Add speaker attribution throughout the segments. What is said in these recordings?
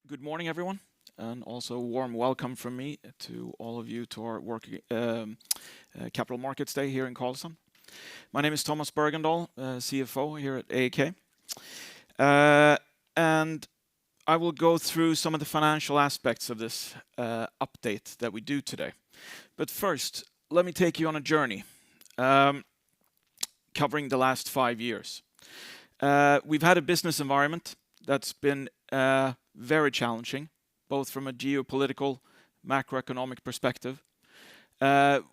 Speaker 1: Good morning, everyone, and also a warm welcome from me to all of you to our Capital Markets Day here in Karlshamn. My name is Tomas Bergendahl, CFO here at AAK. And I will go through some of the financial aspects of this update that we do today. But first, let me take you on a journey covering the last 5 years. We've had a business environment that's been very challenging, both from a geopolitical, macroeconomic perspective.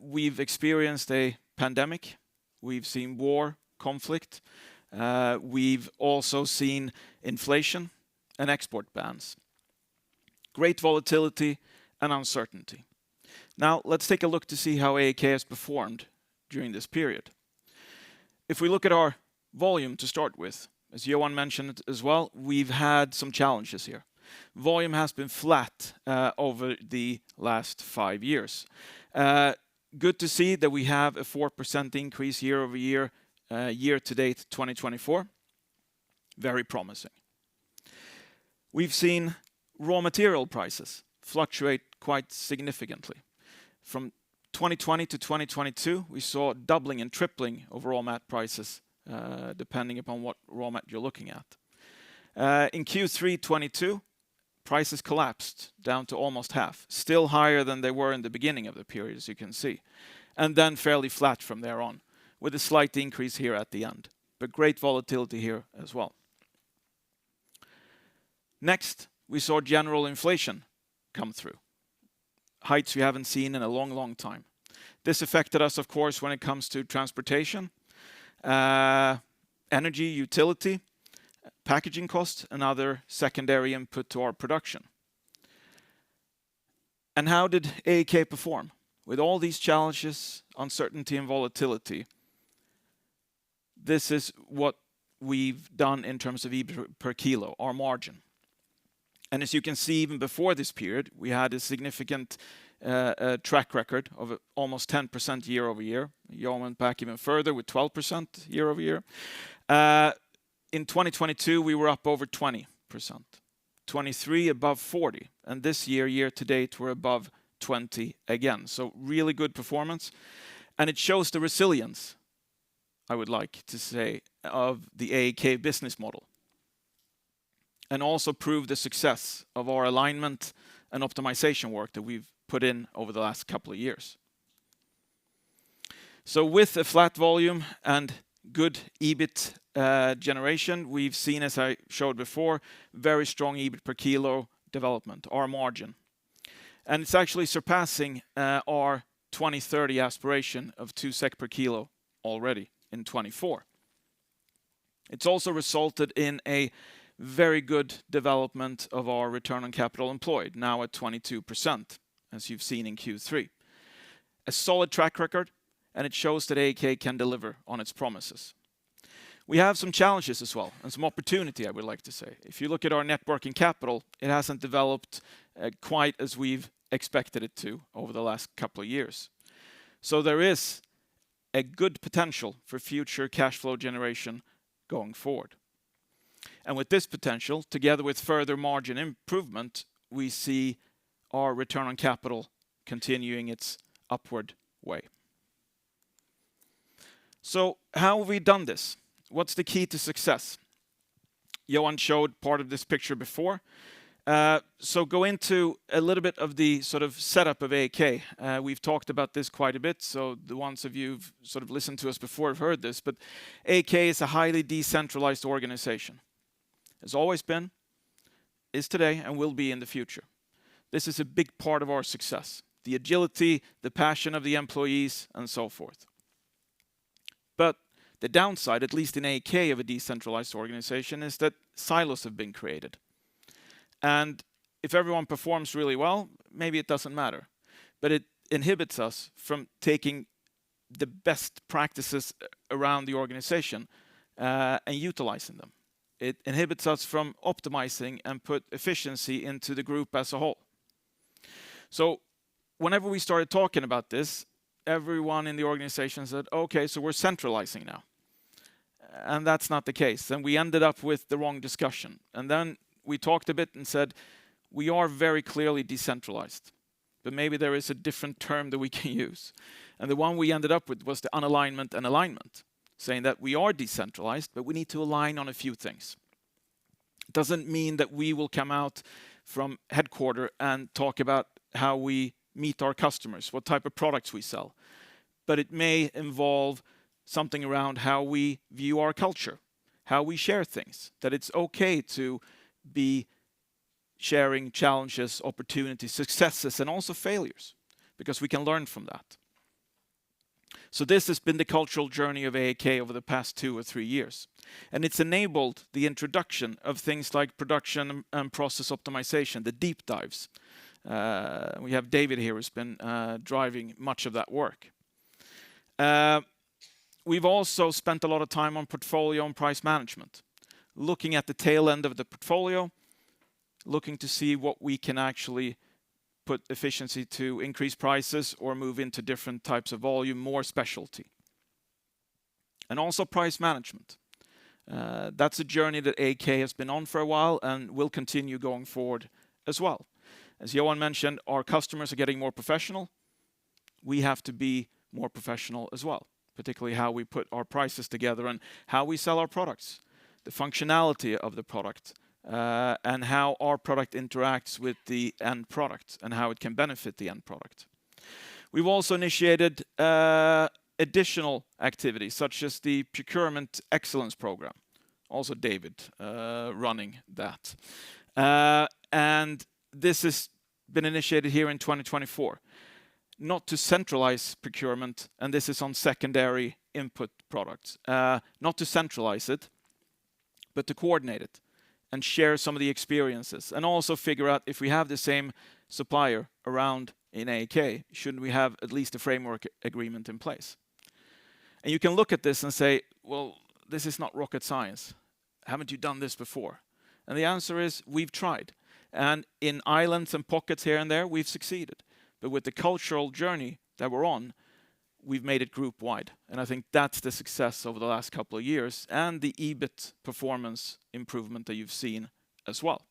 Speaker 1: We've experienced a pandemic. We've seen war, conflict. We've also seen inflation and export bans. Great volatility and uncertainty. Now, let's take a look to see how AAK has performed during this period. If we look at our volume to start with, as Johan mentioned as well, we've had some challenges here. Volume has been flat over the last 5 years. Good to see that we have a 4% increase year-over-year, year-to-date 2024. Very promising. We've seen raw material prices fluctuate quite significantly. From 2020 to 2022, we saw doubling and tripling of raw mat prices, depending upon what raw mat you're looking at. In Q3 22, prices collapsed down to almost half, still higher than they were in the beginning of the period, as you can see, and then fairly flat from there on, with a slight increase here at the end, but great volatility here as well. Next, we saw general inflation come through, heights we haven't seen in a long, long time. This affected us, of course, when it comes to transportation, energy, utility, packaging costs, and other secondary input to our production. And how did AAK perform? With all these challenges, uncertainty, and volatility, this is what we've done in terms of EBIT per kilo, our margin. And as you can see, even before this period, we had a significant track record of almost 10% year-over-year. Johan went back even further with 12% year-over-year. In 2022, we were up over 20%. 23 above 40, and this year, year-to-date, we're above 20 again. So really good performance, and it shows the resilience, I would like to say, of the AAK business model, and also prove the success of our alignment and optimization work that we've put in over the last couple of years. So with a flat volume and good EBIT generation, we've seen, as I showed before, very strong EBIT per kilo development, our margin. And it's actually surpassing our 2030 aspiration of 2 SEK per kilo already in 24. It's also resulted in a very good development of our return on capital employed, now at 22%, as you've seen in Q3. A solid track record, and it shows that AAK can deliver on its promises. We have some challenges as well, and some opportunity, I would like to say. If you look at our net working capital, it hasn't developed quite as we've expected it to over the last couple of years. So there is a good potential for future cash flow generation going forward. And with this potential, together with further margin improvement, we see our return on capital continuing its upward way. So how have we done this? What's the key to success? Johan showed part of this picture before. So go into a little bit of the sort of setup of AAK. We've talked about this quite a bit, so the ones of you who've sort of listened to us before have heard this, but AAK is a highly decentralized organization. Has always been, is today, and will be in the future. This is a big part of our success. The agility, the passion of the employees, and so forth. But the downside, at least in AAK of a decentralized organization, is that silos have been created. And if everyone performs really well, maybe it doesn't matter. But it inhibits us from taking the best practices around the organization and utilizing them. It inhibits us from optimizing and put efficiency into the group as a whole. So whenever we started talking about this, everyone in the organization said, okay, so we're centralizing now. And that's not the case. And we ended up with the wrong discussion. And then we talked a bit and said, we are very clearly decentralized, but maybe there is a different term that we can use. And the one we ended up with was the unalignment and alignment, saying that we are decentralized, but we need to align on a few things. It doesn't mean that we will come out from headquarters and talk about how we meet our customers, what type of products we sell. But it may involve something around how we view our culture, how we share things, that it's okay to be sharing challenges, opportunities, successes, and also failures, because we can learn from that. So this has been the cultural journey of AAK over the past 2 or 3 years. And it's enabled the introduction of things like production and process optimization, the deep dives. We have David here who's been driving much of that work. We've also spent a lot of time on portfolio and price management, looking at the tail end of the portfolio, looking to see what we can actually put efficiency to increase prices or move into different types of volume, more specialty. And also price management. That's a journey that AAK has been on for a while and will continue going forward as well. As Johan mentioned, our customers are getting more professional. We have to be more professional as well, particularly how we put our prices together and how we sell our products, the functionality of the product, and how our product interacts with the end product and how it can benefit the end product. We've also initiated additional activities such as the Procurement Excellence Program. Also David running that. And this has been initiated here in 2024. Not to centralize procurement, and this is on secondary input products. Not to centralize it, but to coordinate it and share some of the experiences, and also figure out if we have the same supplier around in AAK, shouldn't we have at least a framework agreement in place? And you can look at this and say, well, this is not rocket science. Haven't you done this before? And the answer is, we've tried. And in islands and pockets here and there, we've succeeded. But with the cultural journey that we're on, we've made it group-wide. And I think that's the success over the last couple of years and the EBIT performance improvement that you've seen as well.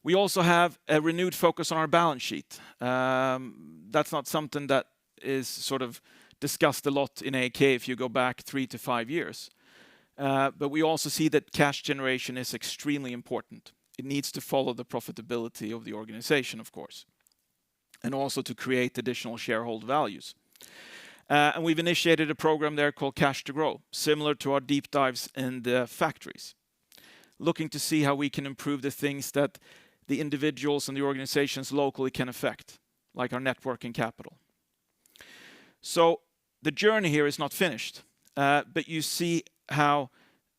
Speaker 1: We also have a renewed focus on our balance sheet. That's not something that is sort of discussed a lot in AAK if you go back 3 to 5 years. But we also see that cash generation is extremely important. It needs to follow the profitability of the organization, of course, and also to create additional shareholder values. And we've initiated a program there called Cash to Grow, similar to our deep dives in the factories, looking to see how we can improve the things that the individuals and the organizations locally can affect, like our net working capital. So the journey here is not finished, but you see how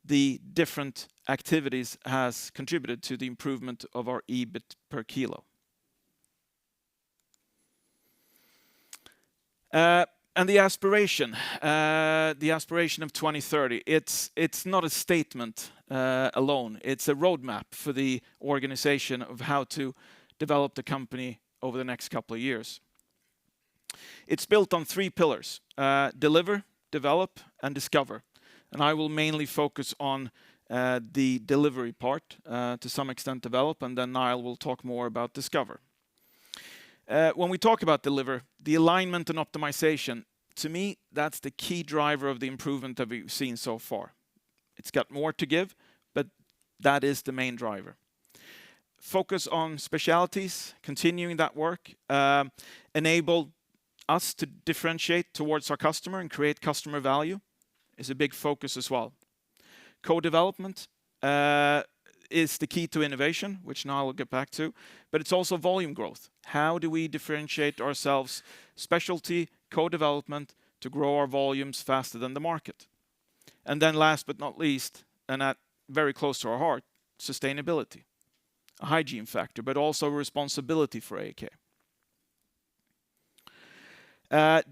Speaker 1: the different activities has contributed to the improvement of our EBIT per kilo. And the aspiration of 2030, it's not a statement alone. It's a roadmap for the organization of how to develop the company over the next couple of years. It's built on 3 pillars, deliver, develop, and discover. And I will mainly focus on the delivery part, to some extent develop, and then Niall will talk more about discover. When we talk about deliver, the alignment and optimization, to me, that's the key driver of the improvement that we've seen so far. It's got more to give, but that is the main driver. Focus on specialities, continuing that work, enable us to differentiate towards our customer and create customer value is a big focus as well. Co-development is the key to innovation, which now I'll get back to, but it's also volume growth. How do we differentiate ourselves, specialty, co-development, to grow our volumes faster than the market? And then last but not least, and at very close to our heart, sustainability. A hygiene factor, but also a responsibility for AAK.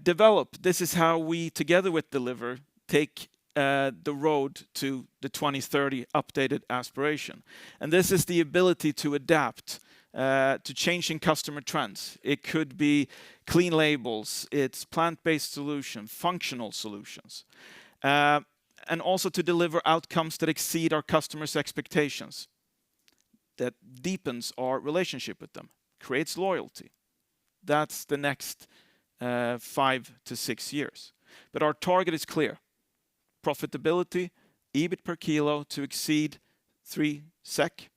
Speaker 1: Develop, this is how we, together with deliver, take the road to the 2030 updated aspiration. And this is the ability to adapt to changing customer trends. It could be clean labels, it's plant-based solutions, functional solutions, and also to deliver outcomes that exceed our customers' expectations. that deepens our relationship with them, creates loyalty. That's the next 5 to 6 years. But our target is clear. Profitability, EBIT per kilo to exceed 3 SEK,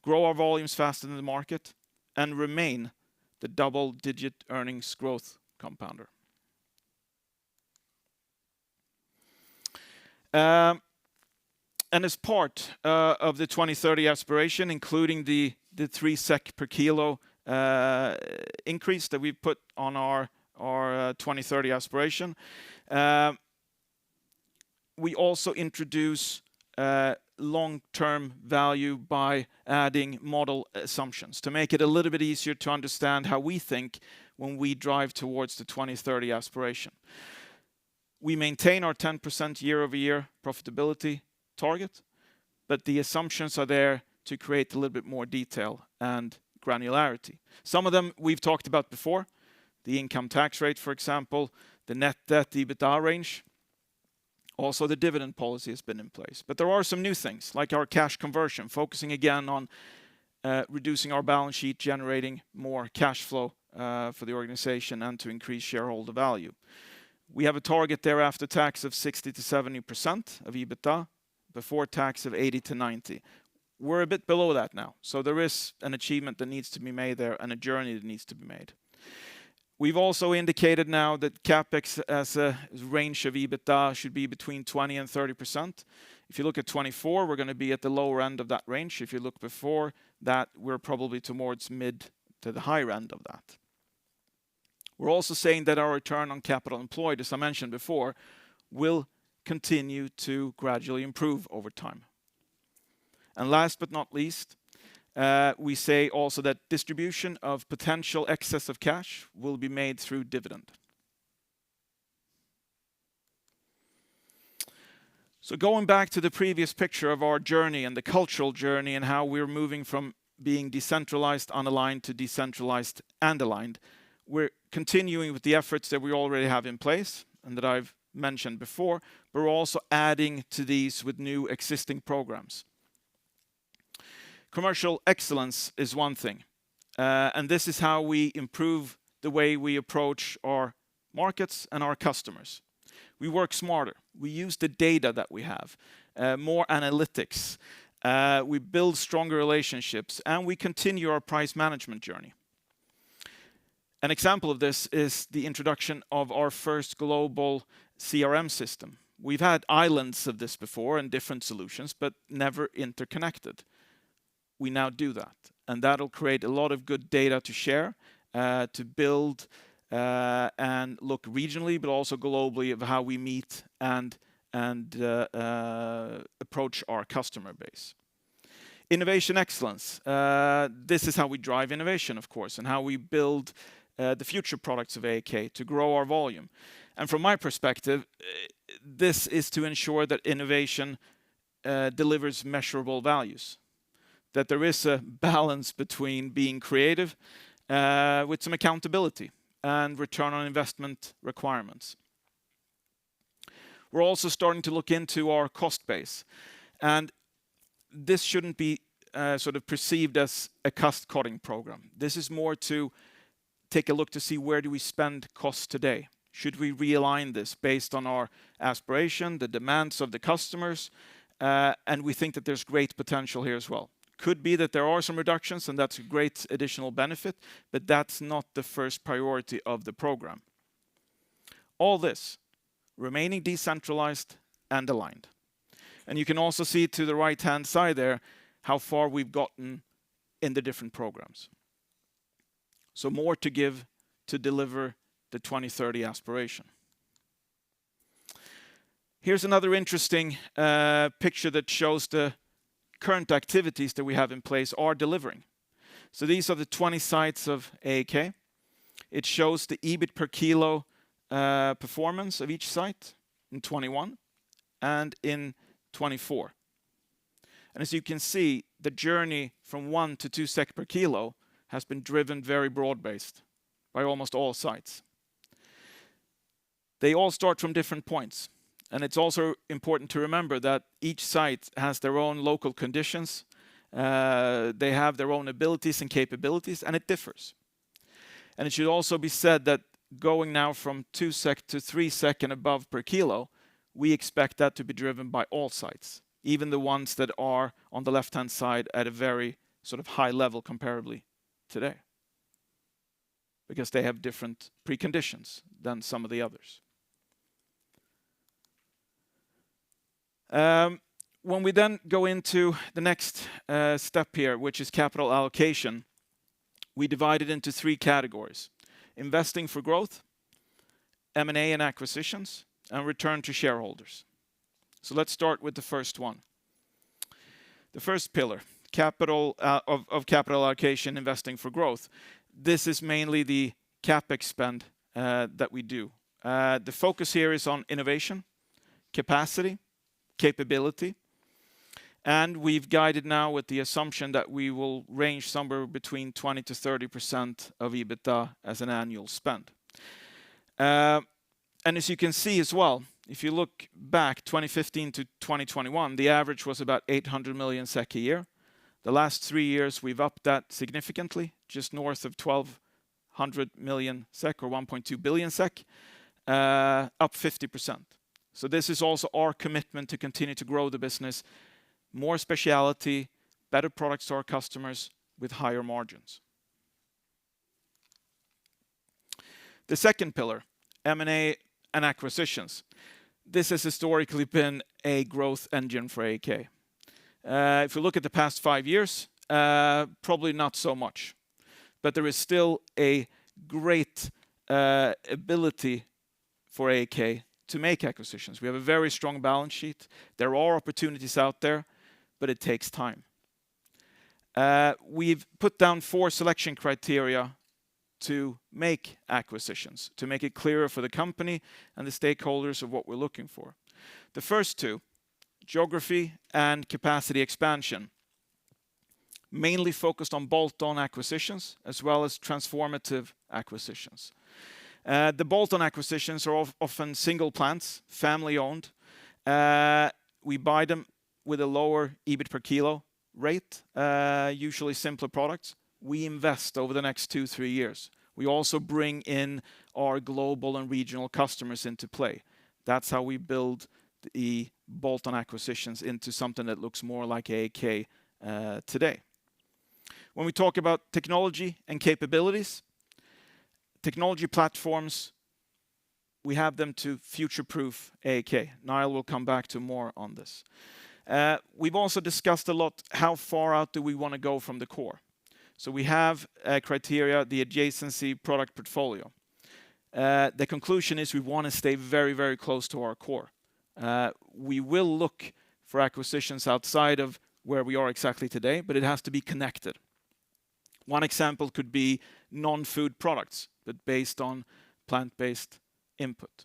Speaker 1: grow our volumes faster than the market, and remain the double-digit earnings growth compounder. And as part of the 2030 aspiration, including the 3 SEK per kilo increase that we've put on our 2030 aspiration, we also introduce long-term value by adding model assumptions to make it a little bit easier to understand how we think when we drive towards the 2030 aspiration. We maintain our 10% year-over-year profitability target, but the assumptions are there to create a little bit more detail and granularity. Some of them we've talked about before, the income tax rate, for example, the net debt EBITDA range. Also, the dividend policy has been in place. But there are some new things, like our cash conversion, focusing again on reducing our balance sheet, generating more cash flow for the organization, and to increase shareholder value. We have a target there after tax of 60 to 70% of EBITDA, before tax of 80 to 90. We're a bit below that now, so there is an achievement that needs to be made there and a journey that needs to be made. We've also indicated now that CapEx as a range of EBITDA should be between 20 and 30%. If you look at 24, we're going to be at the lower end of that range. If you look before that, we're probably towards mid to the higher end of that. We're also saying that our return on capital employed, as I mentioned before, will continue to gradually improve over time. And last but not least, we say also that distribution of potential excess of cash will be made through dividend. So going back to the previous picture of our journey and the cultural journey and how we're moving from being decentralized, unaligned to decentralized and aligned, we're continuing with the efforts that we already have in place and that I've mentioned before, but we're also adding to these with new existing programs. Commercial excellence is one thing, and this is how we improve the way we approach our markets and our customers. We work smarter. We use the data that we have, more analytics. We build stronger relationships, and we continue our price management journey. An example of this is the introduction of our first global CRM system. We've had islands of this before and different solutions, but never interconnected. We now do that, and that'll create a lot of good data to share, to build and look regionally, but also globally of how we meet and approach our customer base. Innovation excellence. This is how we drive innovation, of course, and how we build the future products of AAK to grow our volume. And from my perspective, this is to ensure that innovation delivers measurable values, that there is a balance between being creative with some accountability and return on investment requirements. We're also starting to look into our cost base, and this shouldn't be sort of perceived as a cost-cutting program. This is more to take a look to see where do we spend costs today. Should we realign this based on our aspiration, the demands of the customers, and we think that there's great potential here as well. Could be that there are some reductions, and that's a great additional benefit, but that's not the first priority of the program. All this remaining decentralized and aligned. And you can also see to the right-hand side there how far we've gotten in the different programs. So more to give to deliver the 2030 aspiration. Here's another interesting picture that shows the current activities that we have in place are delivering. So these are the 20 sites of AAK. It shows the EBIT per kilo performance of each site in 21 and in 24. And as you can see, the journey from 1 to 2 SEK per kilo has been driven very broad-based by almost all sites. They all start from different points. And it's also important to remember that each site has their own local conditions They have their own abilities and capabilities, and it differs. And it should also be said that going now from 2 SEK to 3 SEK and above per kilo, we expect that to be driven by all sites, even the ones that are on the left-hand side at a very sort of high level comparably today, because they have different preconditions than some of the others. When we then go into the next step here, which is capital allocation, we divide it into 3 categories: investing for growth, M&A and acquisitions, and return to shareholders. So let's start with the first one. The first pillar, capital capital allocation, investing for growth. This is mainly the CapEx spend that we do. The focus here is on innovation, capacity, capability, and we've guided now with the assumption that we will range somewhere between 20 to 30% of EBITDA as an annual spend. And as you can see as well, if you look back 2015 to 2021, the average was about 800 million SEK a year. The last 3 years, we've upped that significantly, just north of 1,200 million SEK or 1.2 billion SEK, up 50%. So this is also our commitment to continue to grow the business, more speciality, better products to our customers with higher margins. The second pillar, M&A and acquisitions. This has historically been a growth engine for AAK. If you look at the past 5 years, probably not so much, but there is still a great ability for AAK to make acquisitions. We have a very strong balance sheet. There are opportunities out there, but it takes time. We've put down 4 selection criteria to make acquisitions, to make it clearer for the company and the stakeholders of what we're looking for. The first 2, geography and capacity expansion, mainly focused on bolt-on acquisitions as well as transformative acquisitions. The bolt-on acquisitions are often single plants, family-owned. We buy them with a lower EBIT per kilo rate, usually simpler products. We invest over the next 2-3 years. We also bring in our global and regional customers into play. That's how we build the bolt-on acquisitions into something that looks more like AAK today. When we talk about technology and capabilities, technology platforms, we have them to future-proof AAK. Niall will come back to more on this. We've also discussed a lot how far out do we want to go from the core. So we have criteria, the adjacency product portfolio. The conclusion is we want to stay very, very close to our core. We will look for acquisitions outside of where we are exactly today, but it has to be connected. One example could be non-food products, but based on plant-based input,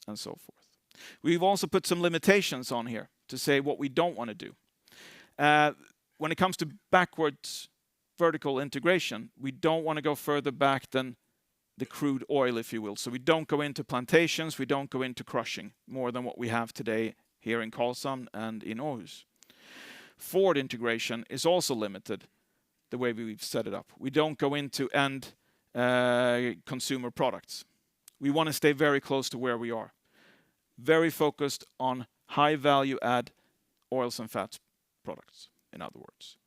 Speaker 1: and so forth. We've also put some limitations on here to say what we don't want to do. When it comes to backwards vertical integration, we don't want to go further back than the crude oil, if you will. So we don't go into plantations, we don't go into crushing more than what we have today here in Karlshamn and in Aarhus. Forward integration is also limited the way we've set it up. We don't go into end consumer products. We want to stay very close to where we are. Very focused on high value add oils and fats products, in other words.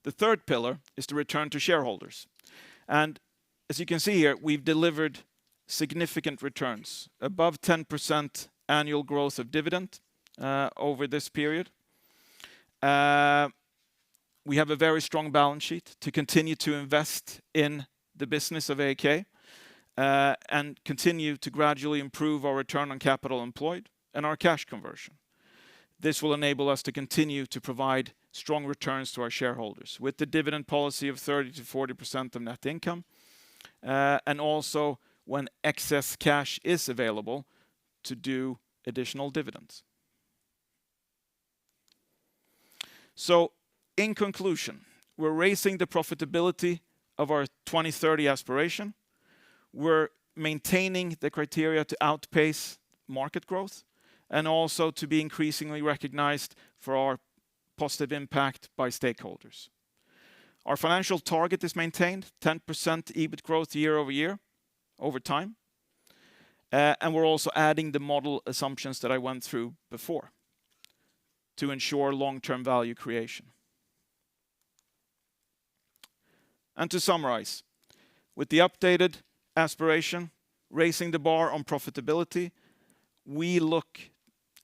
Speaker 1: The third pillar is to return to shareholders. And as you can see here, we've delivered significant returns, above 10% annual growth of dividend over this period. We have a very strong balance sheet to continue to invest in the business of AAK and continue to gradually improve our return on capital employed and our cash conversion. This will enable us to continue to provide strong returns to our shareholders with the dividend policy of 30 to 40% of net income, and also when excess cash is available to do additional dividends. So in conclusion, we're raising the profitability of our 2030 aspiration. We're maintaining the criteria to outpace market growth, and also to be increasingly recognized for our positive impact by stakeholders. Our financial target is maintained, 10% EBIT growth year-over-year, over time. And we're also adding the model assumptions that I went through before to ensure long-term value creation. And to summarize, with the updated aspiration, raising the bar on profitability, we look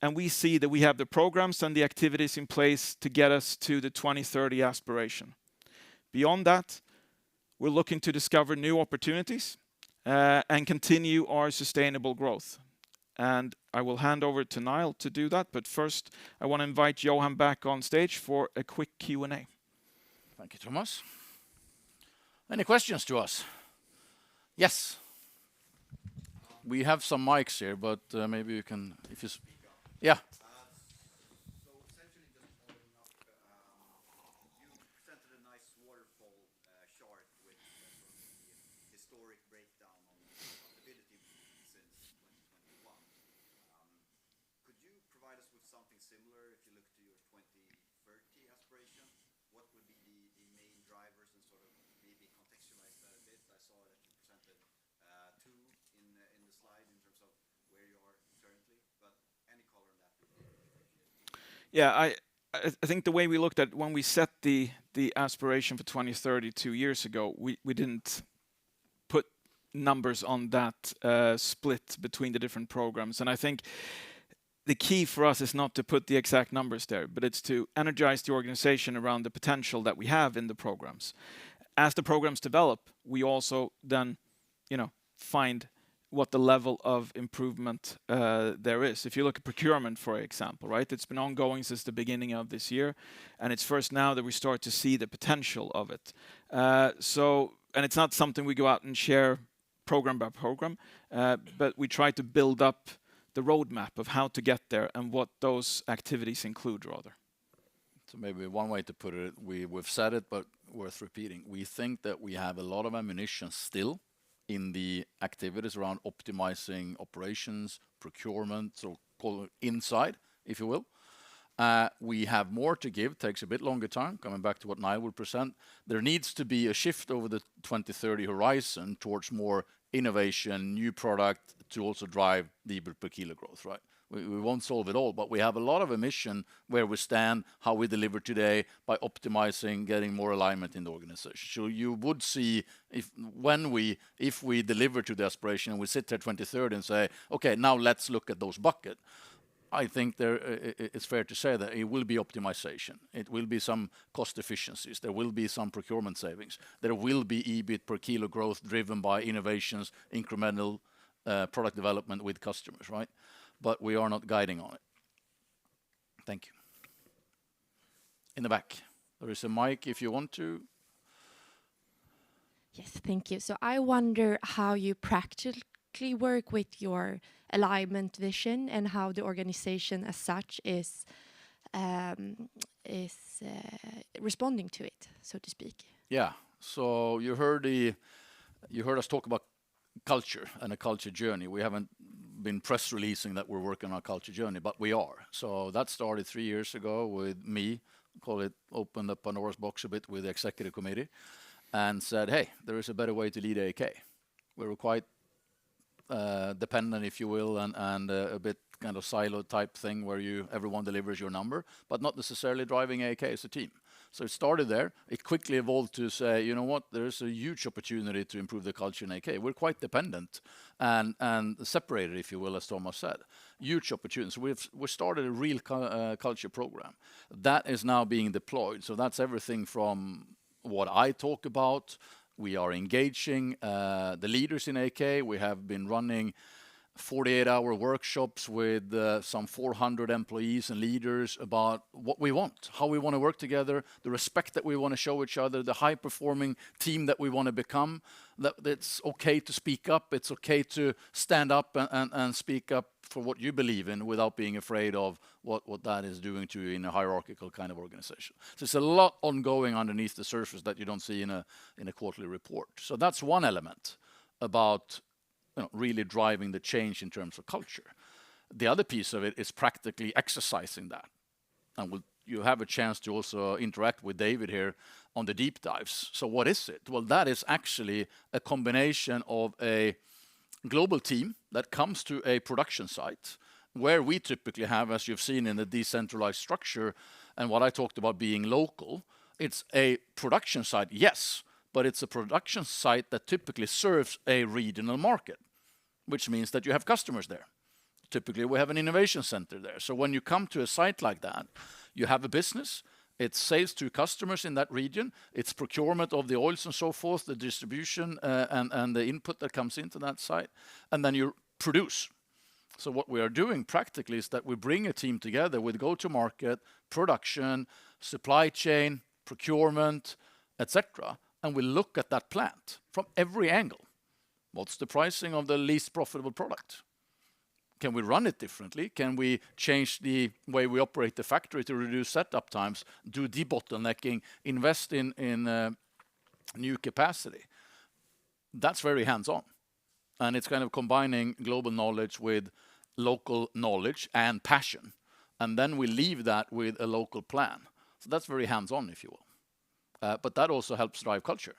Speaker 1: and we see that we have the programs and the activities in place to get us to the 2030 aspiration. Beyond that, we're looking to discover new opportunities and continue our sustainable growth. And I will hand over to Niall to do that, but first I want to invite Johan back on stage for a quick Q&A.
Speaker 2: Thank you, Thomas. Any questions to us? Yes. We have some mics here, but maybe you can, if you... Yeah.
Speaker 3: So essentially, just following up, you presented a nice waterfall chart with sort of the historic breakdown on profitability since 2021. Could you provide us with something similar if you look to your 2030 aspiration? What would be the main drivers and sort of maybe contextualize that a bit? I saw that you presented two in the slide in terms of where you are currently, but any color on that would be appreciated.
Speaker 1: Yeah, I think the way we looked at when we set the aspiration for 2030 2 years ago, we didn't put numbers on that split between the different programs. And I think the key for us is not to put the exact numbers there, but it's to energize the organization around the potential that we have in the programs. As the programs develop, we also then, find what the level of improvement there is. If you look at procurement, for example, right? It's been ongoing since the beginning of this year, and it's first now that we start to see the potential of it. And it's not something we go out and share program by program, but we try to build up the roadmap of how to get there and what those activities include, rather.
Speaker 2: So maybe one way to put it, we've said it, but worth repeating. We think that we have a lot of ammunition still in the activities around optimizing operations, procurement, so call it inside, if you will. We have more to give, takes a bit longer time, coming back to what Niall will present. There needs to be a shift over the 2030 horizon towards more innovation, new product to also drive the EBIT per kilo growth, right? We won't solve it all, but we have a lot of emission where we stand, how we deliver today by optimizing, getting more alignment in the organization. So you would see if we deliver to the aspiration and we sit there 2030 and say, okay, now let's look at those buckets. I think it's fair to say that it will be optimization. It will be some cost efficiencies. There will be some procurement savings. There will be EBIT per kilo growth driven by innovations, incremental product development with customers, right? But we are not guiding on it. Thank you. In the back, there is a mic if you want to.
Speaker 4: Yes, thank you. So I wonder how you practically work with your alignment vision and how the organization as such is responding to it, so to speak.
Speaker 2: Yeah. So you heard us talk about culture and a culture journey. We haven't been press releasing that we're working on our culture journey, but we are. So that started 3 years ago with me, call it opened up Pandora's box a bit with the executive committee and said, hey, there is a better way to lead AAK. We were quite dependent, if you will, and a bit kind of silo type thing where everyone delivers your number, but not necessarily driving AAK as a team. So it started there. It quickly evolved to say, you know what, there's a huge opportunity to improve the culture in AAK. We're quite dependent and separated, if you will, as Thomas said. Huge opportunity. So we started a real culture program. That is now being deployed. So that's everything from what I talk about. We are engaging the leaders in AAK. We have been running 48-hour workshops with some 400 employees and leaders about what we want, how we want to work together, the respect that we want to show each other, the high-performing team that we want to become, that it's okay to speak up, it's okay to stand up and speak up for what you believe in without being afraid of what that is doing to you in a hierarchical kind of organization. So it's a lot ongoing underneath the surface that you don't see in a quarterly report. So that's one element about really driving the change in terms of culture. The other piece of it is practically exercising that. And you have a chance to also interact with David here on the deep dives. So what is it? Well, that is actually a combination of a global team that comes to a production site where we typically have, as you've seen in the decentralized structure, and what I talked about being local, it's a production site, yes, but it's a production site that typically serves a regional market, which means that you have customers there. Typically, we have an innovation center there. So when you come to a site like that, you have a business, it's sales to customers in that region, it's procurement of the oils and so forth, the distribution and the input that comes into that site, and then you produce. So what we are doing practically is that we bring a team together with go-to-market, production, supply chain, procurement, etc., and we look at that plant from every angle. What's the pricing of the least profitable product? Can we run it differently? Can we change the way we operate the factory to reduce setup times, do debottlenecking, invest in new capacity? That's very hands-on. And it's kind of combining global knowledge with local knowledge and passion. And then we leave that with a local plan. So that's very hands-on, if you will. But that also helps drive culture,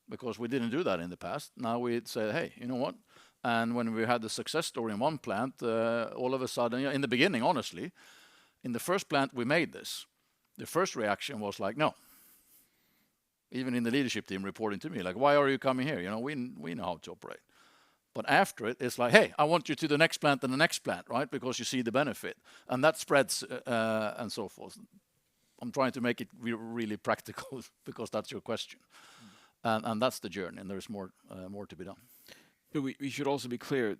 Speaker 2: because we didn't do that in the past. Now we say, hey, you know what? And when we had the success story in one plant, all of a sudden, in the beginning, honestly, in the first plant we made this, the first reaction was like, no. Even in the leadership team reporting to me, like, why are you coming here? We know how to operate. But after it, it's like, hey, I want you to the next plant and the next plant, right? Because you see the benefit. And that spreads and so forth. I'm trying to make it really practical because that's your question. And that's the journey, and there's more to be done.
Speaker 1: But we should also be clear,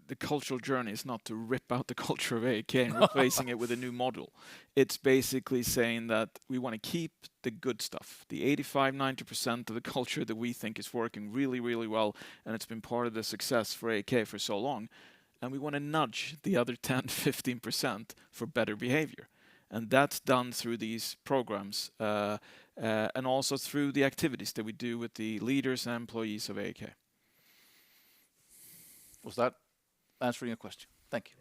Speaker 1: the cultural journey is not to rip out the culture of AAK and replacing it with a new model. It's basically saying that we want to keep the good stuff, the 85-90% of the culture that we think is working really, really well, and it's been part of the success for AAK for so long. And we want to nudge the other 10-15% for better behavior. And that's done through these programs and also through the activities that we do with the leaders and employees of AAK.
Speaker 2: Was that answering your question? Thank you.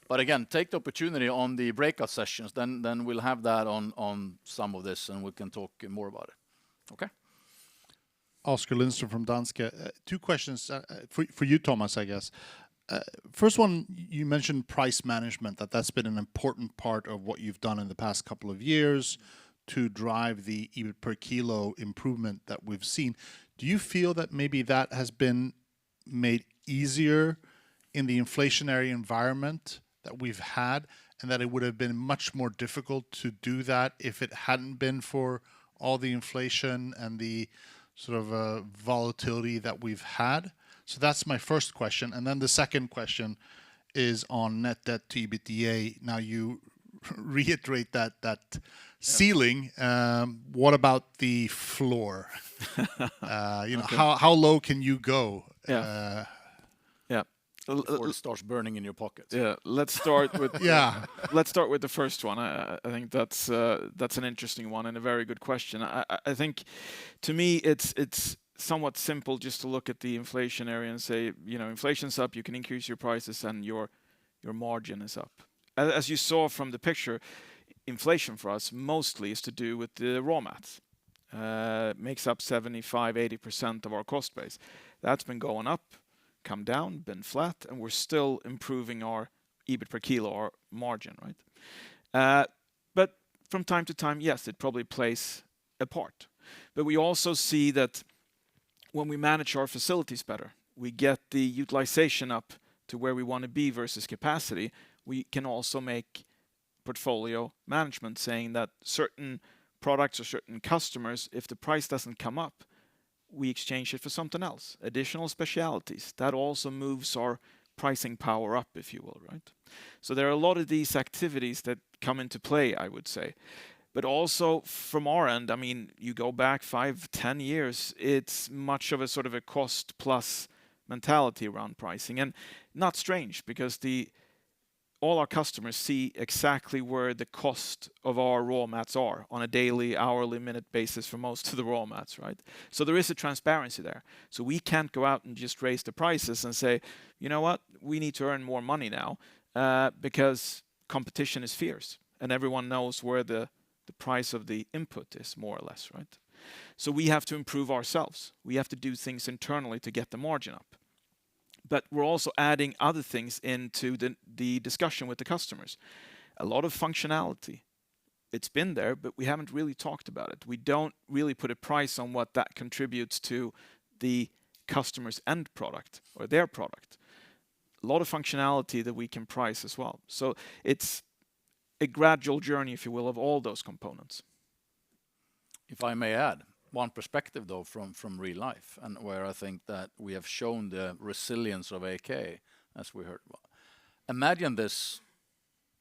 Speaker 2: But again, take the opportunity on the breakout sessions, then we'll have that on some of this and we can talk more about it. Okay?
Speaker 5: Oscar Lindström from Danske. Two questions for you, Thomas, I guess. First one, you mentioned price management, that's been an important part of what you've done in the past couple of years to drive the EBIT per kilo improvement that we've seen. Do you feel that maybe that has been made easier in the inflationary environment that we've had, and that it would have been much more difficult to do that if it hadn't been for all the inflation and the sort of volatility that we've had? So that's my first question. And then the second question is on net debt to EBITDA. Now you reiterate that ceiling. What about the floor? Okay. How low can you go?
Speaker 1: Yeah.
Speaker 2: Before it starts burning in your pockets.
Speaker 1: Yeah. Let's start with Let's start with the first one. I think that's an interesting one and a very good question. I think to me it's somewhat simple just to look at the inflation area and say, inflation's up, you can increase your prices and your margin is up. As you saw from the picture, inflation for us mostly is to do with the raw mats. Makes up 75-80% of our cost base. That's been going up, come down, been flat, and we're still improving our EBIT per kilo, our margin, right? But from time to time, yes, it probably plays a part. But we also see that when we manage our facilities better, we get the utilization up to where we want to be versus capacity, we can also make portfolio management saying that certain products or certain customers, if the price doesn't come up, we exchange it for something else, additional specialities. That also moves our pricing power up, if you will, right? So there are a lot of these activities that come into play, I would say. But also from our end, you go back 5-10 years, it's much of a sort of a cost plus mentality around pricing. And not strange, because all our customers see exactly where the cost of our raw mats are on a daily, hourly, minute basis for most of the raw mats, right? So there is a transparency there. So we can't go out and just raise the prices and say, you know what, we need to earn more money now. because competition is fierce and everyone knows where the price of the input is, more or less, right? So we have to improve ourselves. We have to do things internally to get the margin up. But we're also adding other things into the discussion with the customers. A lot of functionality. It's been there, but we haven't really talked about it. We don't really put a price on what that contributes to the customer's end product or their product. A lot of functionality that we can price as well. So it's a gradual journey, if you will, of all those components.
Speaker 2: If I may add, one perspective though from real life, and where I think that we have shown the resilience of AAK, as we heard about. Imagine this,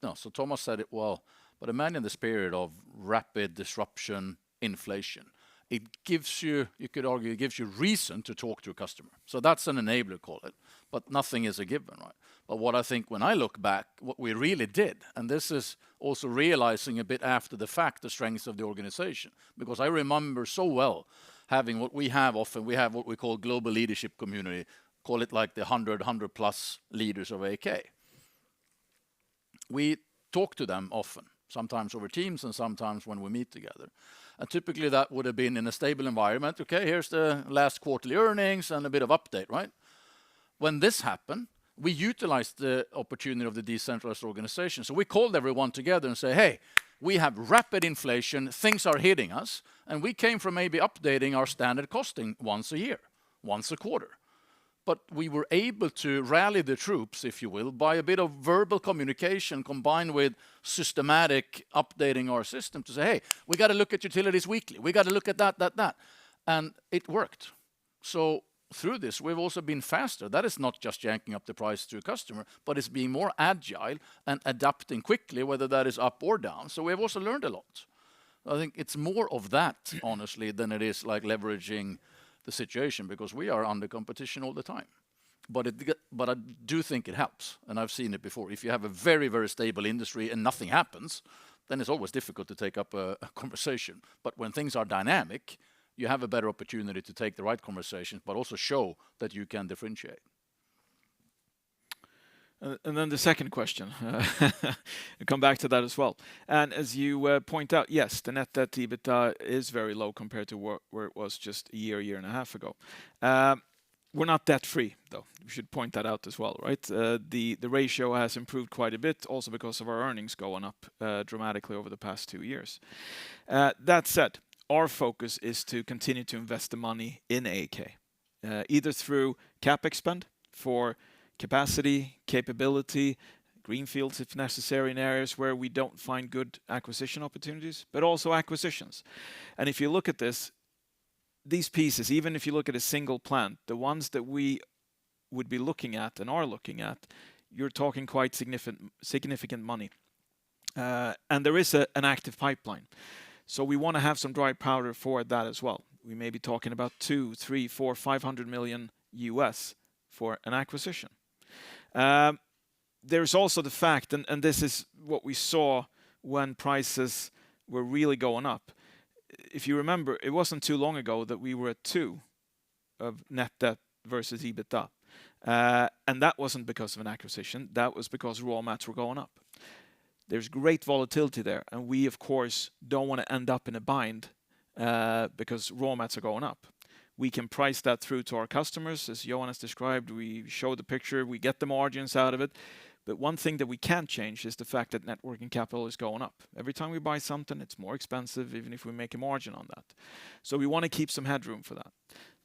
Speaker 2: no, so Tomas said it well, but imagine this period of rapid disruption, inflation. It gives you could argue, it gives you reason to talk to a customer. So that's an enabler, call it, but nothing is a given, right? But what I think when I look back, what we really did, and this is also realizing a bit after the fact, the strengths of the organization, because I remember so well having what we have often, we have what we call global leadership community, call it like the 100 plus leaders of AAK. We talk to them often, sometimes over Teams and sometimes when we meet together. And typically that would have been in a stable environment. Okay, here's the last quarterly earnings and a bit of update, right? When this happened, we utilized the opportunity of the decentralized organization. So we called everyone together and say, hey, we have rapid inflation, things are hitting us, and we came from maybe updating our standard costing once a year, once a quarter. But we were able to rally the troops, if you will, by a bit of verbal communication combined with systematic updating our system to say, hey, we got to look at utilities weekly. We got to look at that. And it worked. So through this, we've also been faster. That is not just yanking up the price to a customer, but it's being more agile and adapting quickly, whether that is up or down. So we've also learned a lot. I think it's more of that, honestly, than it is like leveraging the situation, because we are under competition all the time. But I do think it helps, and I've seen it before. If you have a very, very stable industry and nothing happens, then it's always difficult to take up a conversation. But when things are dynamic, you have a better opportunity to take the right conversations, but also show that you can differentiate.
Speaker 1: And then the second question, I'll come back to that as well. And as you point out, yes, the net debt to EBITDA is very low compared to where it was just a year and a half ago. We're not debt free, though. We should point that out as well, right? The ratio has improved quite a bit, also because of our earnings going up dramatically over the past 2 years. That said, our focus is to continue to invest the money in AAK, either through CapEx spend for capacity, capability, greenfields if necessary in areas where we don't find good acquisition opportunities, but also acquisitions. And if you look at this, these pieces, even if you look at a single plant, the ones that we would be looking at and are looking at, you're talking quite significant money. And there is an active pipeline. So we want to have some dry powder for that as well. We may be talking about 2, 3, 4, 500 million US for an acquisition. There's also the fact, and this is what we saw when prices were really going up. If you remember, it wasn't too long ago that we were at 2 of net debt versus EBITDA. And that wasn't because of an acquisition. That was because raw mats were going up. There's great volatility there. And we, of course, don't want to end up in a bind because raw mats are going up. We can price that through to our customers. As Johan has described, we show the picture, we get the margins out of it. But one thing that we can't change is the fact that net working capital is going up. Every time we buy something, it's more expensive, even if we make a margin on that. So we want to keep some headroom for that.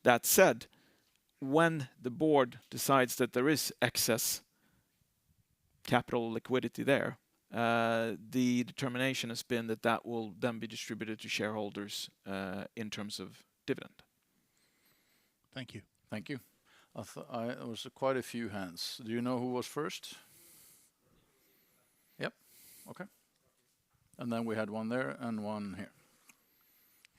Speaker 1: That said, when the board decides that there is excess capital liquidity there, the determination has been that that will then be distributed to shareholders in terms of dividend.
Speaker 5: Thank you.
Speaker 2: Thank you. There was quite a few hands. Do you know who was first? Yep. Okay. And then we had one there and one here.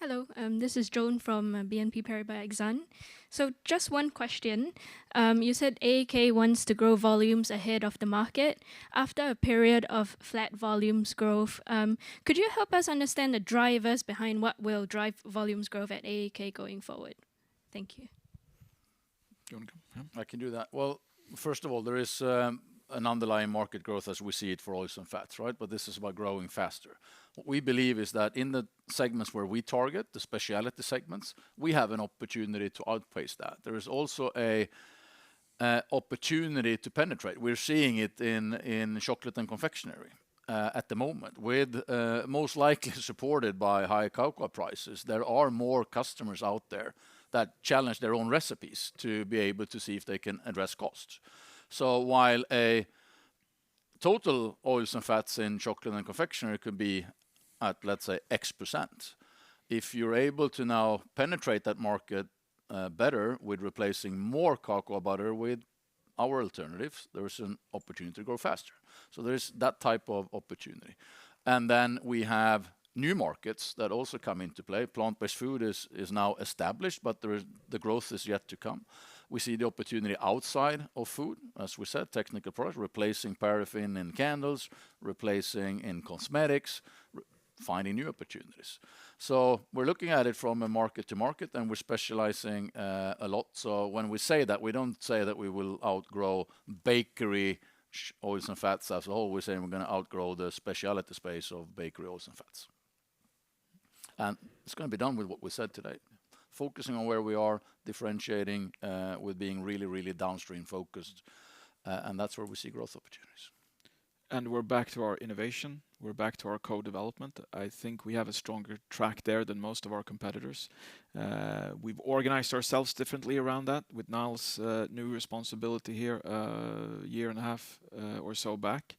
Speaker 6: Hello, this is Joan from BNP Paribas Exane. So just one question. You said AAK wants to grow volumes ahead of the market. After a period of flat volumes growth, could you help us understand the drivers behind what will drive volumes growth at AAK going forward? Thank you.
Speaker 2: I can do that. Well, first of all, there is a an underlying market growth as we see it for oils and fats, right? But this is about growing faster. What we believe is that in the segments where we target, the specialty segments, we have an opportunity to outpace that. There is also a opportunity to penetrate. We're seeing it in chocolate and confectionery at the moment, with most likely supported by high cocoa prices. There are more customers out there that challenge their own recipes to be able to see if they can address costs. So while a total oils and fats in chocolate and confectionery could be at, let's say, X%, if you're able to now penetrate that market better with replacing more cocoa butter with our alternatives, there's an opportunity to grow faster. So there's that type of opportunity. And then we have new markets that also come into play. Plant-based food is now established, but the growth is yet to come. We see the opportunity outside of food, as we said, technical products, replacing paraffin in candles, replacing in cosmetics, finding new opportunities. So we're looking at it from a market to market, and we're specializing a lot. So when we say that, we don't say that we will outgrow bakery oils and fats as a whole. We're saying we're going to outgrow the specialty space of bakery oils and fats. And it's going to be done with what we said today, focusing on where we are, differentiating with being really, really downstream focused. And that's where we see growth opportunities.
Speaker 1: And we're back to our innovation. We're back to our co-development. I think we have a stronger track there than most of our competitors. We've organized ourselves differently around that with Niall's new responsibility here a year and a half or so back.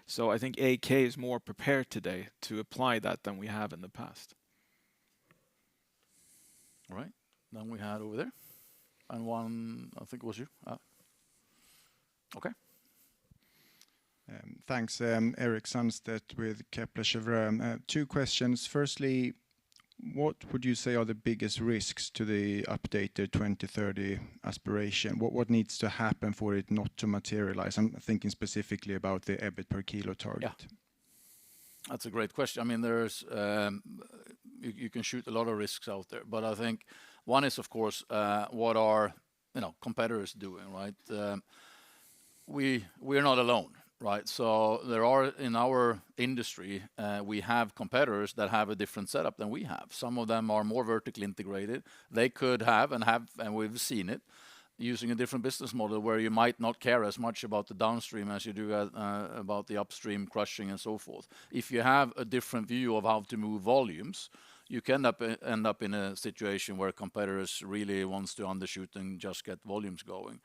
Speaker 1: So I think AAK is more prepared today to apply that than we have in the past.
Speaker 2: All right. Then we had over there. And one, I think it was you. Okay.
Speaker 7: Thanks. Eric Sundstedt with Kepler Cheuvreux. Two questions. Firstly, what would you say are the biggest risks to the updated 2030 aspiration? What needs to happen for it not to materialize? I'm thinking specifically about the EBIT per kilo target.
Speaker 2: Yeah. That's a great question. I mean, there's you can shoot a lot of risks out there, but I think one is, of course, what are competitors doing, right? We're not alone. Right, so there are in our industry, we have competitors that have a different setup than we have. Some of them are more vertically integrated. They could have, and we've seen it, using a different business model where you might not care as much about the downstream as you do about the upstream crushing and so forth. If you have a different view of how to move volumes, you can end up in a situation where competitors really wants to undershoot and just get volumes going.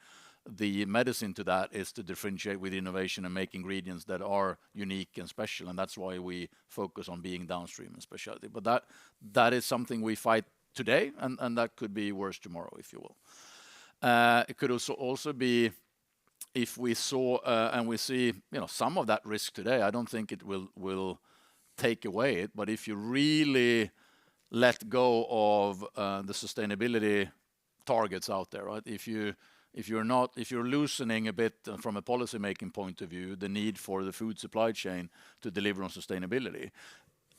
Speaker 2: The medicine to that is to differentiate with innovation and make ingredients that are unique and special, and that's why we focus on being downstream and specialty. But that is something we fight today, and that could be worse tomorrow, if you will. It could also be if we saw and we see some of that risk today. I don't think it will take away it, but if you really let go of the sustainability targets out there, right? If you're loosening a bit from a policy making point of view, the need for the food supply chain to deliver on sustainability,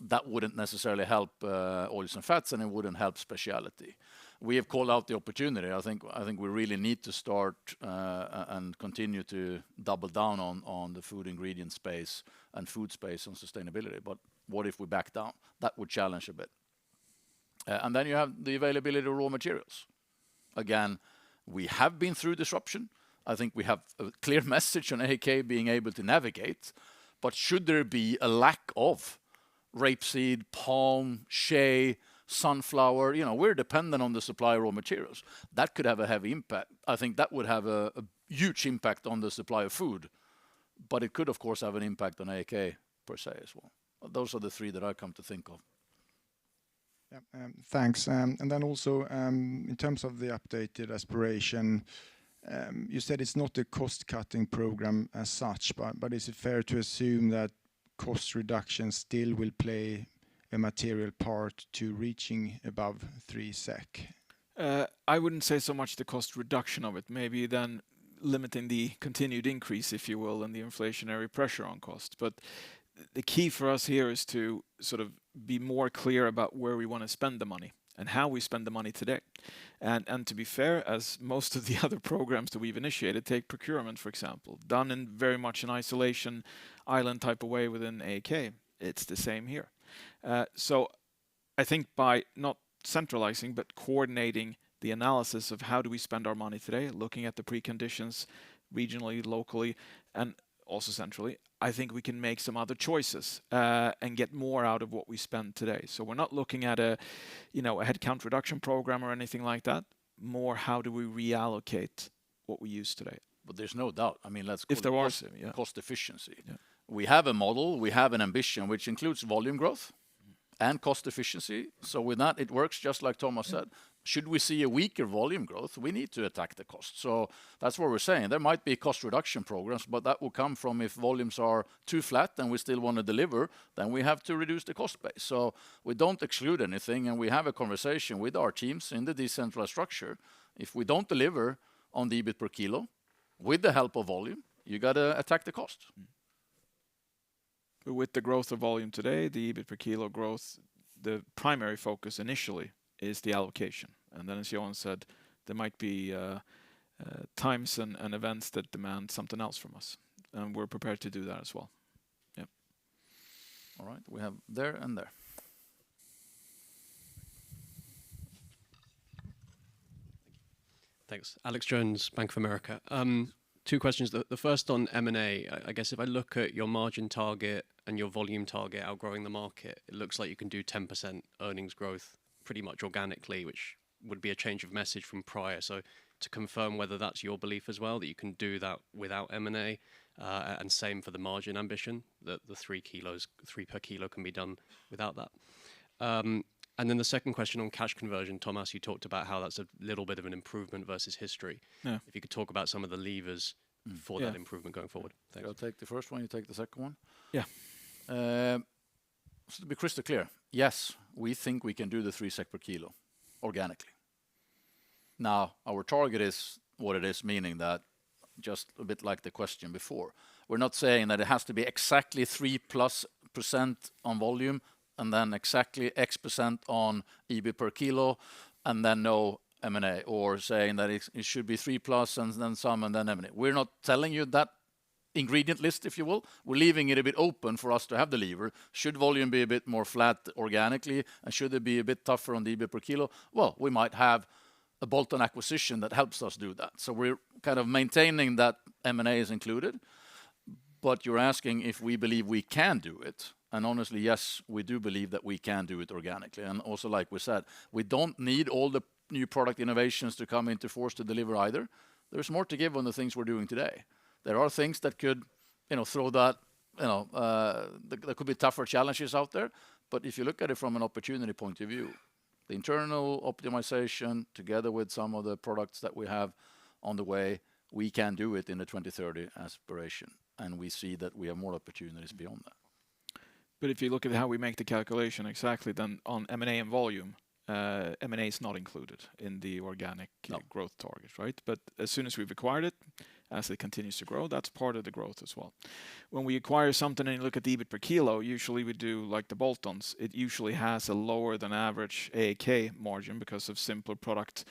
Speaker 2: that wouldn't necessarily help oils and fats, and it wouldn't help specialty. We have called out the opportunity. I think we really need to start and continue to double down on the food ingredient space and food space on sustainability. But what if we back down? That would challenge a bit. And then you have the availability of raw materials. Again, we have been through disruption. I think we have a clear message on AAK being able to navigate. But should there be a lack of rapeseed, palm, shea, sunflower, we're dependent on the supply of raw materials. That could have a heavy impact. I think that would have a huge impact on the supply of food. But it could, of course, have an impact on AAK per se as well. Those are the three that I come to think of.
Speaker 7: Yeah, thanks. And then also, in terms of the updated aspiration, you said it's not a cost-cutting program as such, but is it fair to assume that cost reduction still will play a material part to reaching above 3 SEK?
Speaker 1: I wouldn't say so much the cost reduction of it, maybe then limiting the continued increase, if you will, and the inflationary pressure on cost. But the key for us here is to sort of be more clear about where we want to spend the money and how we spend the money today. And to be fair, as most of the other programs that we've initiated, take procurement, for example, done in very much an isolation island type of way within AAK. It's the same here. So I think by not centralizing, but coordinating the analysis of how do we spend our money today, looking at the preconditions regionally, locally, and also centrally, I think we can make some other choices and get more out of what we spend today. So we're not looking at a headcount reduction program or anything like that. More, how do we reallocate what we use today?
Speaker 2: But there's no doubt. I mean, let's call
Speaker 1: If there
Speaker 2: it
Speaker 1: are
Speaker 2: cost,
Speaker 1: some, yeah.
Speaker 2: cost efficiency.
Speaker 1: Yeah.
Speaker 2: We have a model, we have an ambition, which includes volume growth and cost efficiency. So with that, it works just like Tomas said. Should we see a weaker volume growth, we need to attack the cost. So that's what we're saying. There might be cost reduction programs, but that will come from if volumes are too flat and we still want to deliver, then we have to reduce the cost base. So we don't exclude anything, and we have a conversation with our teams in the decentralized structure. If we don't deliver on the EBIT per kilo, with the help of volume, you got to attack the cost.
Speaker 1: With the growth of volume today, the EBIT per kilo growth, the primary focus initially is the allocation. And then, as Johan said, there might be times and events that demand something else from us. And we're prepared to do that as well. Yep.
Speaker 2: All right, we have there and there.
Speaker 8: Thanks. Alex Jones, Bank of America. Two questions. The first on M&A. I guess if I look at your margin target and your volume target outgrowing the market, it looks like you can do 10% earnings growth pretty much organically, which would be a change of message from prior. So to confirm whether that's your belief as well, that you can do that without M&A, and same for the margin ambition, that the 3 per kilo can be done without that. And then the second question on cash conversion, Tomas, you talked about how that's a little bit of an improvement versus history.
Speaker 1: Yeah.
Speaker 8: If you could talk about some of the levers for that improvement going forward. Thanks.
Speaker 2: I'll take the first one, you take the second one.
Speaker 1: Yeah.
Speaker 2: So to be crystal clear, yes, we think we can do the 3 SEK per kilo organically. Now, our target is what it is, meaning that just a bit like the question before, we're not saying that it has to be exactly 3+% on volume and then exactly X% on EBIT per kilo and then no M&A, or saying that it should be 3+ and then some and then M&A. We're not telling you that ingredient list, if you will. We're leaving it a bit open for us to have the lever. Should volume be a bit more flat organically, and should it be a bit tougher on the EBIT per kilo? Well, we might have a bolt-on acquisition that helps us do that. So we're kind of maintaining that M&A is included, but you're asking if we believe we can do it. And honestly, yes, we do believe that we can do it organically. And also, like we said, we don't need all the new product innovations to come into force to deliver either. There's more to give on the things we're doing today. There are things that could, throw that, there could be tougher challenges out there. But if you look at it from an opportunity point of view, the internal optimization together with some of the products that we have on the way, we can do it in the 2030 aspiration. And we see that we have more opportunities beyond that.
Speaker 1: But if you look at how we make the calculation exactly, then on M&A and volume, M&A is not included in the organic growth target, right? But as soon as we've acquired it, as it continues to grow, that's part of the growth as well. When we acquire something and you look at the EBIT per kilo, usually we do like the bolt-ons. It usually has a lower than average AAK margin because of simpler product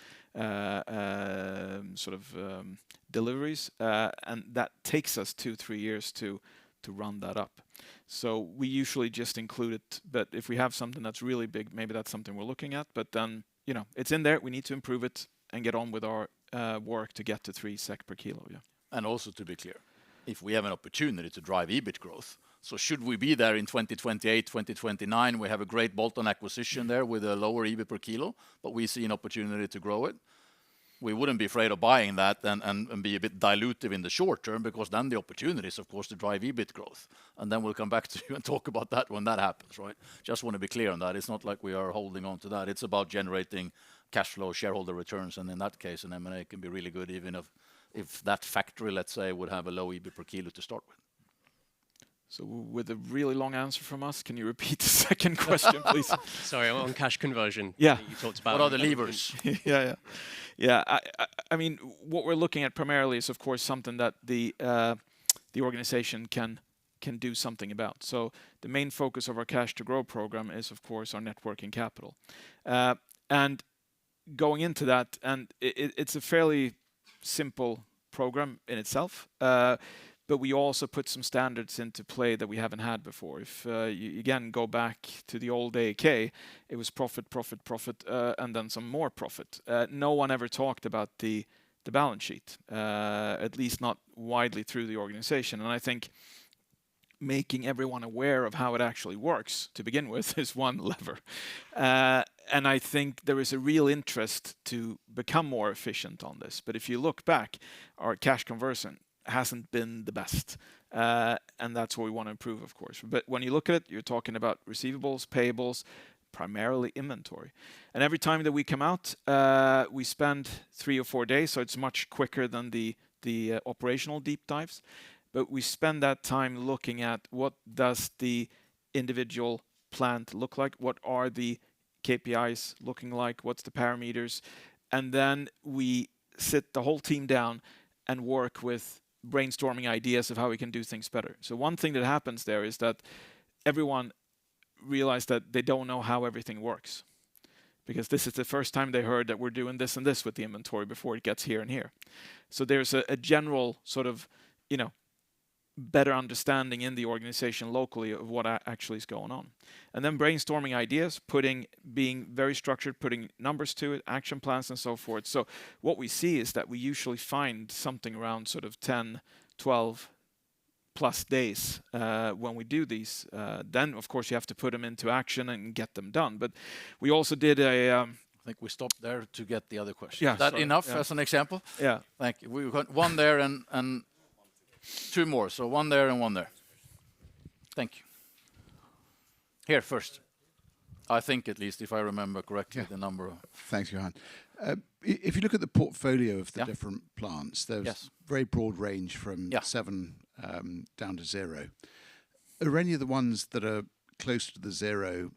Speaker 1: deliveries, and that takes us 2-3 years to run that up. So we usually just include it, but if we have something that's really big, maybe that's something we're looking at. But then, it's in there. We need to improve it and get on with our work to get to 3 SEK per kilo. Yeah.
Speaker 2: And also to be clear, if we have an opportunity to drive EBIT growth, so should we be there in 2028, 2029, we have a great bolt-on acquisition there with a lower EBIT per kilo, but we see an opportunity to grow it. We wouldn't be afraid of buying that and be a bit dilutive in the short term, because then the opportunity is, of course, to drive EBIT growth. And then we'll come back to you and talk about that when that happens, right? Just want to be clear on that. It's not like we are holding on to that. It's about generating cash flow, shareholder returns, and in that case, an M&A can be really good, even if that factory, let's say, would have a low EBIT per kilo to start with.
Speaker 1: So with a really long answer from us, can you repeat the second question, please?
Speaker 8: Sorry, on cash conversation.
Speaker 1: Yeah.
Speaker 8: You talked about
Speaker 2: what are the levers?
Speaker 1: Yeah. I mean, what we're looking at primarily is, of course, something that the organization can can do something about. So the main focus of our Cash to Grow program is, of course, our net working capital. And going into that, and it's a fairly simple program in itself, but we also put some standards into play that we haven't had before. If you again go back to the old AAK, it was profit, and then some more profit. No one ever talked about the balance sheet, at least not widely through the organization. And I think making everyone aware of how it actually works to begin with is one lever. And I think there is a real interest to become more efficient on this. But if you look back, our cash conversion hasn't been the best. And that's what we want to improve, of course. But when you look at it, you're talking about receivables, payables, primarily inventory. And every time that we come out, we spend 3 or 4 days, so it's much quicker than the operational deep dives. But we spend that time looking at what does the individual plant look like, what are the KPIs looking like, what's the parameters, and then we sit the whole team down and work with brainstorming ideas of how we can do things better. So one thing that happens there is that everyone realized that they don't know how everything works, because this is the first time they heard that we're doing this and this with the inventory before it gets here and here. So there's a general sort of, better understanding in the organization locally of what actually is going on. And then brainstorming ideas, being very structured, putting numbers to it, action plans and so forth. So what we see is that we usually find something around sort of 10, 12 plus days when we do these. Then, of course, you have to put them into action and get them done. But we also did I
Speaker 2: think we stopped there to get the other question.
Speaker 1: Yeah,
Speaker 2: Is that enough as an example?
Speaker 1: Yeah.
Speaker 2: Thank you. We've got one there and 2 more. So one there and one there. Thank you. Here first. I think at least, if I remember correctly, the number.
Speaker 9: Thanks, Johan. If you look at the portfolio of the different plants, there's very broad range from 7 down to 0. Are any of the ones that are close to the 0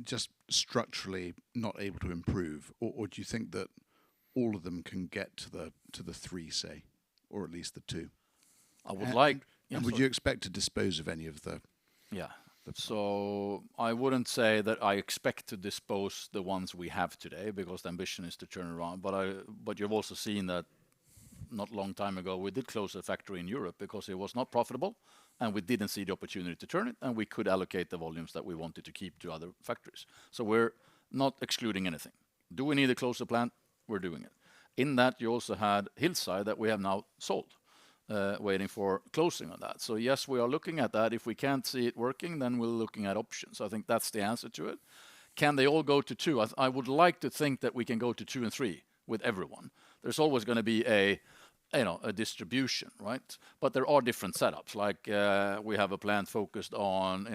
Speaker 9: just structurally not able to improve, or do you think that all of them can get to the 3, say, or at least the 2?
Speaker 2: I would like.
Speaker 9: And would you expect to dispose of any of the?
Speaker 2: Yeah. So I wouldn't say that I expect to dispose the ones we have today, because the ambition is to turn around. But you've also seen that not a long time ago we did close a factory in Europe because it was not profitable, and we didn't see the opportunity to turn it, and we could allocate the volumes that we wanted to keep to other factories. So we're not excluding anything. Do we need to close the plant? We're doing it. In that, you also had Hillside that we have now sold. Waiting for closing on that. So yes, we are looking at that. If we can't see it working, then we're looking at options. I think that's the answer to it. Can they all go to 2? I would like to think that we can go to 2 and 3 with everyone. There's always going to be a distribution, right? But there are different setups. Like we have a plant focused on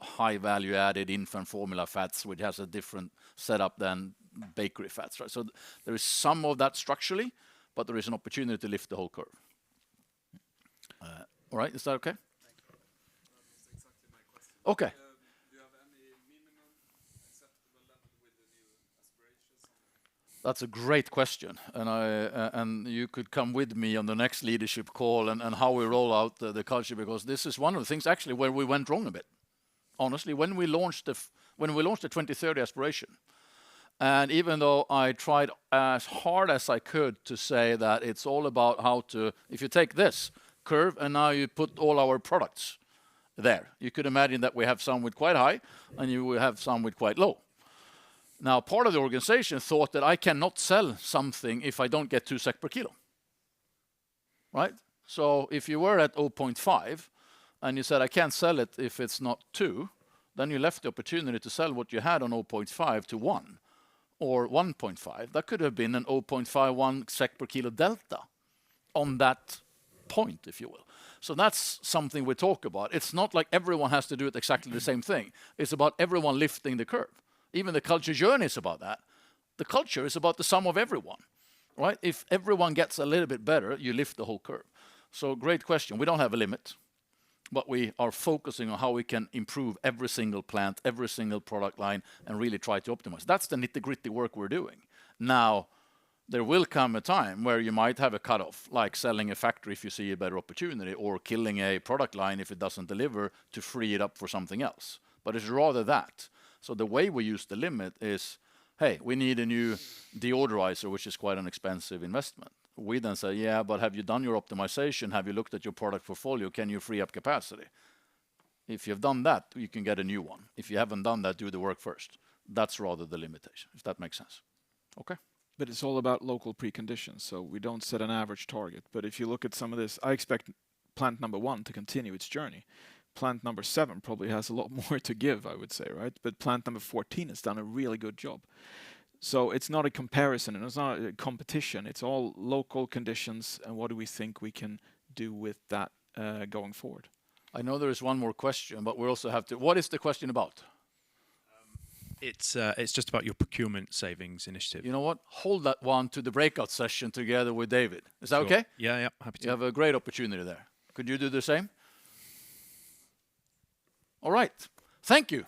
Speaker 2: high value added infant formula fats, which has a different setup than bakery fats, right? So there is some of that structurally, but there is an opportunity to lift the whole curve. All right, is that okay?
Speaker 10: Thank you. That was exactly my question.
Speaker 2: Okay.
Speaker 10: Do you have any minimum acceptable level with the new aspirations?
Speaker 2: That's a great question, and you could come with me on the next leadership call and how we roll out the culture, because this is one of the things actually where we went wrong a bit. Honestly, when we launched the 2030 aspiration, and even though I tried as hard as I could to say that it's all about how to, if you take this curve and now you put all our products there, you could imagine that we have some with quite high and you will have some with quite low. Now, part of the organization thought that I cannot sell something if I don't get 2 SEK per kilo, right? So if you were at 0.5 and you said I can't sell it if it's not 2, then you left the opportunity to sell what you had on 0.5 to 1 or 1.5. That could have been an 0.51 SEK per kilo delta on that point, if you will. So that's something we talk about. It's not like everyone has to do it exactly the same thing. It's about everyone lifting the curve. Even the culture journey is about that. The culture is about the sum of everyone, right? If everyone gets a little bit better, you lift the whole curve. So great question. We don't have a limit, but we are focusing on how we can improve every single plant, every single product line, and really try to optimize. That's the nitty-gritty work we're doing. Now, there will come a time where you might have a cutoff, like selling a factory if you see a better opportunity, or killing a product line if it doesn't deliver to free it up for something else. But it's rather that. So the way we use the limit is, hey, we need a new deodorizer, which is quite an expensive investment. We then say, yeah, but have you done your optimization? Have you looked at your product portfolio? Can you free up capacity? If you've done that, you can get a new one. If you haven't done that, do the work first. That's rather the limitation, if that makes sense. Okay.
Speaker 1: But it's all about local preconditions, so we don't set an average target. But if you look at some of this, I expect plant number 1 to continue its journey. Plant number 7 probably has a lot more to give, I would say, right? But plant number 14 has done a really good job. So it's not a comparison and it's not a competition. It's all local conditions and what do we think we can do with that going forward.
Speaker 2: I know there is one more question, but we also have to... What is the question about?
Speaker 11: It's just about your procurement savings initiative.
Speaker 2: You know what? Hold that one to the breakout session together with David. Is that okay?
Speaker 11: Yeah, happy to.
Speaker 2: You have a great opportunity there. Could you do the same? All right. Thank you.